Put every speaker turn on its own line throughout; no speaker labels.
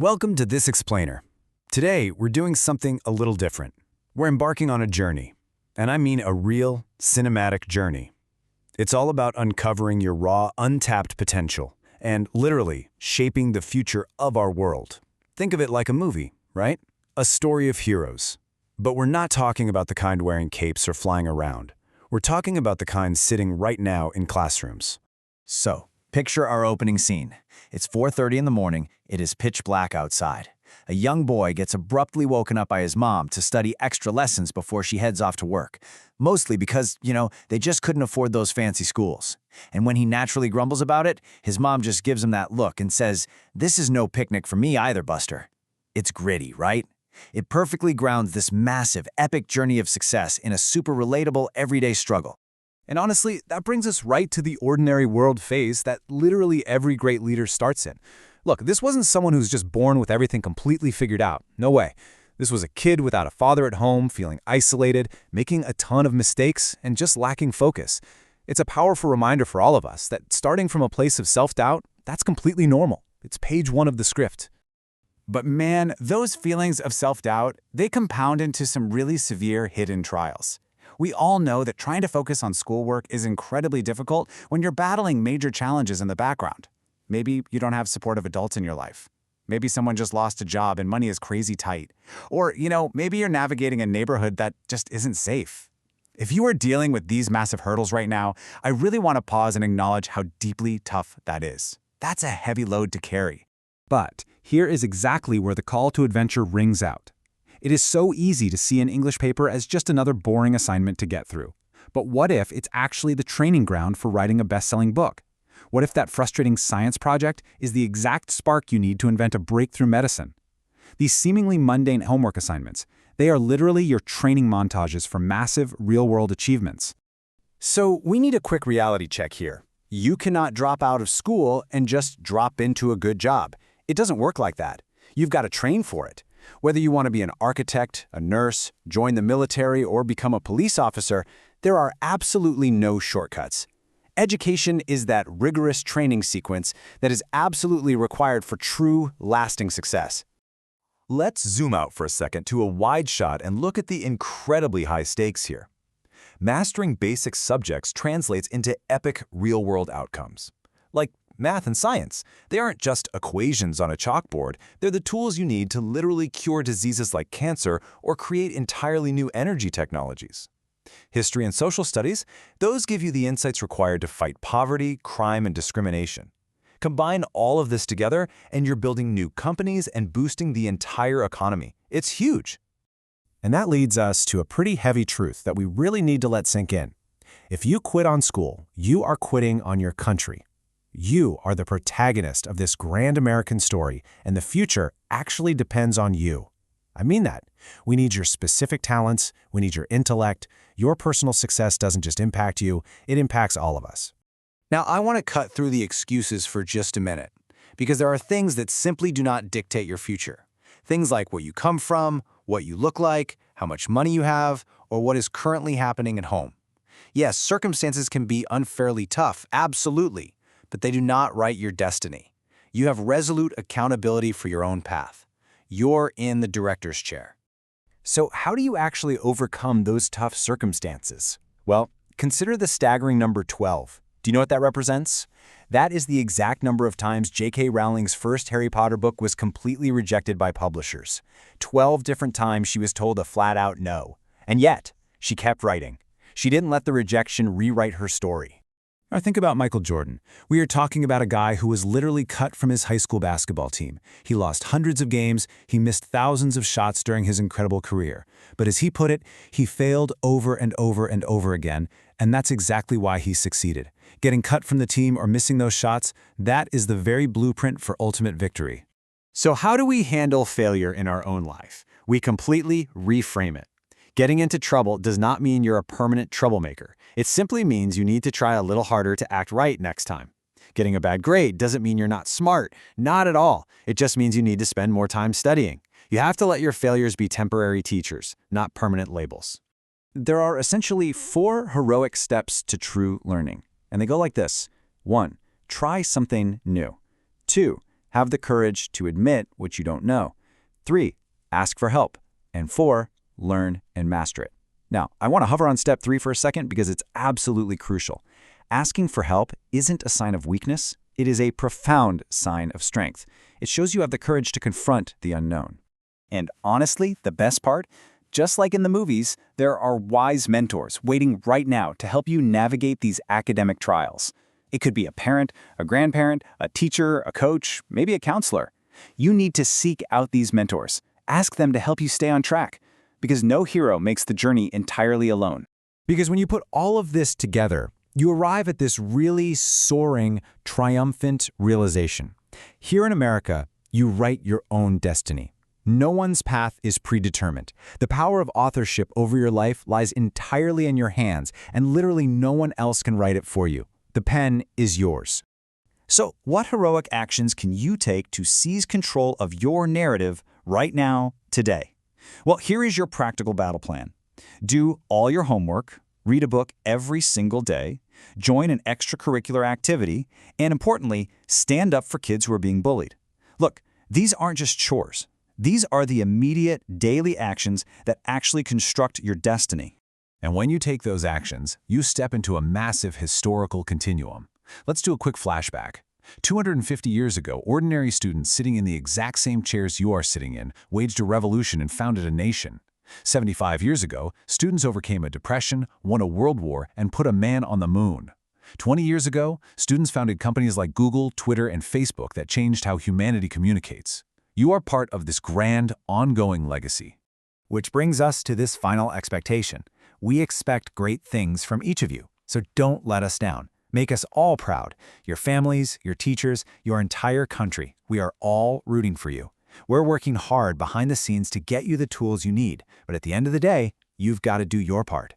Welcome to This Explainer. Today, we're doing something a little different. We're embarking on a journey, and I mean a real, cinematic journey. It's all about uncovering your raw, untapped potential and literally shaping the future of our world. Think of it like a movie, right? A story of heroes. But we're not talking about the kind wearing capes or flying around. We're talking about the kind sitting right now in classrooms.
So, picture our opening scene. It's 4:30 in the morning. It is pitch black outside. A young boy gets abruptly woken up by his mom to study extra lessons before she heads off to work. Mostly because, they just couldn't afford those fancy schools. And when he naturally grumbles about it, his mom just gives him that look and says, "This is no picnic for me either, Buster." It's gritty, right? It perfectly grounds this massive, epic journey of success in a super relatable, everyday struggle.
And honestly, that brings us right to the ordinary world phase that literally every great leader starts in. Look, this wasn't someone who's just born with everything completely figured out. No way. This was a kid without a father at home, feeling isolated, making a ton of mistakes, and just lacking focus. It's a powerful reminder for all of us that starting from a place of self-doubt, that's completely normal. It's page 1 of the script.
But man, those feelings of self-doubt, they compound into some really severe hidden trials. We all know that trying to focus on schoolwork is incredibly difficult when you're battling major challenges in the background. Maybe you don't have supportive adults in your life. Maybe someone just lost a job and money is crazy tight. Or, maybe you're navigating a neighborhood that just isn't safe. If you are dealing with these massive hurdles right now, I really want to pause and acknowledge how deeply tough that is. That's a heavy load to carry.
But here is exactly where the call to adventure rings out. It is so easy to see an English paper as just another boring assignment to get through. But what if it's actually the training ground for writing a best-selling book? What if that frustrating science project is the exact spark you need to invent a breakthrough medicine? These seemingly mundane homework assignments, they are literally your training montages for massive, real-world achievements.
So, we need a quick reality check here. You cannot drop out of school and just drop into a good job. It doesn't work like that. You've got to train for it. Whether you want to be an architect, a nurse, join the military, or become a police officer, there are absolutely no shortcuts. Education is that rigorous training sequence that is absolutely required for true, lasting success.
Let's zoom out for a second to a wide shot and look at the incredibly high stakes here. Mastering basic subjects translates into epic real-world outcomes. Like math and science, they aren't just equations on a chalkboard, they're the tools you need to literally cure diseases like cancer or create entirely new energy technologies. History and social studies, those give you the insights required to fight poverty, crime, and discrimination. Combine all of this together, and you're building new companies and boosting the entire economy. It's huge.
And that leads us to a pretty heavy truth that we really need to let sink in. If you quit on school, you are quitting on your country. You are the protagonist of this grand American story, and the future actually depends on you. I mean that. We need your specific talents, we need your intellect. Your personal success doesn't just impact you, it impacts all of us.
Now, I want to cut through the excuses for just a minute, because there are things that simply do not dictate your future. Things like where you come from, what you look like, how much money you have, or what is currently happening at home. Yes, circumstances can be unfairly tough, absolutely, but they do not write your destiny. You have resolute accountability for your own path. You're in the director's chair.
So how do you actually overcome those tough circumstances? Well, consider the staggering number 12. Do you know what that represents? That is the exact number of times J.K. Rowling's first Harry Potter book was completely rejected by publishers. 12 different times she was told a flat-out no. And yet, she kept writing. She didn't let the rejection rewrite her story.
Now think about Michael Jordan. We are talking about a guy who was literally cut from his high school basketball team. He lost hundreds of games, he missed thousands of shots during his incredible career. But as he put it, he failed over and over and over again, and that's exactly why he succeeded. Getting cut from the team or missing those shots, that is the very blueprint for ultimate victory.
So how do we handle failure in our own life? We completely reframe it. Getting into trouble does not mean you're a permanent troublemaker. It simply means you need to try a little harder to act right next time. Getting a bad grade doesn't mean you're not smart. Not at all. It just means you need to spend more time studying. You have to let your failures be temporary teachers, not permanent labels.
There are essentially 4 heroic steps to true learning, and they go like this. 1. Try something new. 2.
have the courage to admit what you don't know. 3, ask for help. And 4, learn and master it. Now, I want to hover on step 3 for a second because it's absolutely crucial. Asking for help isn't a sign of weakness. It is a profound sign of strength. It shows you have the courage to confront the unknown.
And honestly, the best part? Just like in the movies, there are wise mentors waiting right now to help you navigate these academic trials. It could be a parent, a grandparent, a teacher, a coach, maybe a counselor. You need to seek out these mentors. Ask them to help you stay on track, because no hero makes the journey entirely alone.
Because when you put all of this together, you arrive at this really soaring, triumphant realization. Here in America, you write your own destiny. No one's path is predetermined. The power of authorship over your life lies entirely in your hands, and literally no one else can write it for you. The pen is yours.
So, what heroic actions can you take to seize control of your narrative right now, today? Well, here is your practical battle plan. Do all your homework, read a book every single day, join an extracurricular activity, and importantly, stand up for kids who are being bullied. Look, these aren't just chores. These are the immediate, daily actions that actually construct your destiny.
And when you take those actions, you step into a massive historical continuum. Let's do a quick flashback. 250 years ago, ordinary students sitting in the exact same chairs you are sitting in waged a revolution and founded a nation. 75 years ago, students overcame a depression, won a world war, and put a man on the moon. 20 years ago, students founded companies like Google, Twitter, and Facebook that changed how humanity communicates. You are part of this grand, ongoing legacy.
Which brings us to this final expectation. We expect great things from each of you, so don't let us down. Make us all proud. Your families, your teachers, your entire country. We are all rooting for you. We're working hard behind the scenes to get you the tools you need, but at the end of the day, you've got to do your part.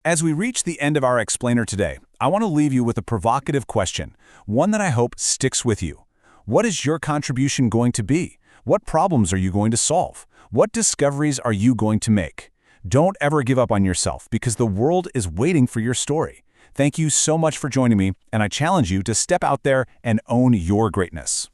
As we reach the end of our explainer today, I want to leave you with a provocative question, one that I hope sticks with you. What is your contribution going to be? What problems are you going to solve? What discoveries are you going to make? Don't ever give up on yourself, because the world is waiting for your story. Thank you so much for joining me, and I challenge you to step out there and own your greatness.